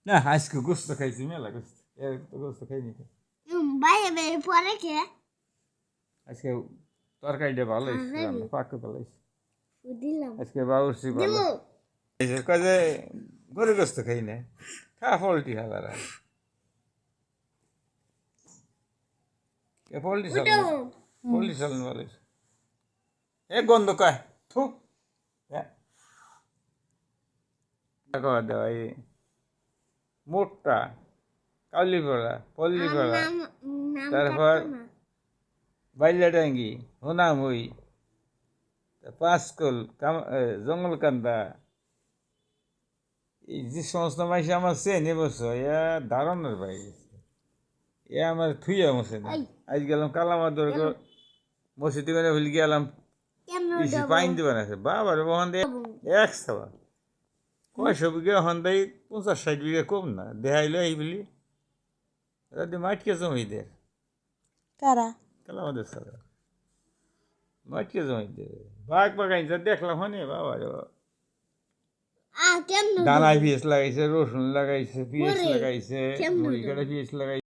না আজকে গোস্ত খাইছি মেলা গোস্ত এর তো গোস্ত খাইনি তো। বাইরে বের পরে কে আজকে তরকারিটা ভালো হয়েছে রান্না পাকতে ভালো হয়েছে দিলাম আজকে বাবুর্চি ভালো এই কাজে গরু গোস্ত খাই না খা পোলট্রি হালারা পোলট্রি চালান পোলট্রি চালান ভালো হয়েছে এ গন্ধ কয় থু দেওয়া এই মোটটা কাউলিপাড়া পল্লীপাড়া তারপর বাইলাডাঙ্গি হোনামুই পাঁচকল জঙ্গলকান্দা এই যে সমস্ত মানুষ আমার চেনে বসো ইয়া ধারণের বাইরে এ আমার থুইয়া মসে না আজ গেলাম কালামাদর মসজিদে করে ভুল গেলাম বেশি পাইন দেবে না বাবার ওখান দিয়ে এক সাবা কয়শো বিঘা ওখান দিয়ে 50-60 বিঘা কম না দেখাইলো এই বলি মাটকে জমি দেয় কারা কালামাদের সারা মাটকে জমি দেবে বাঘ বাগাইন দেখলাম হনে বাবা দানায় পিঁয়াজ লাগাইছে রসুন লাগাইছে পিঁয়াজ লাগাইছে মুড়ি কাটা পিঁয়াজ লাগাইছে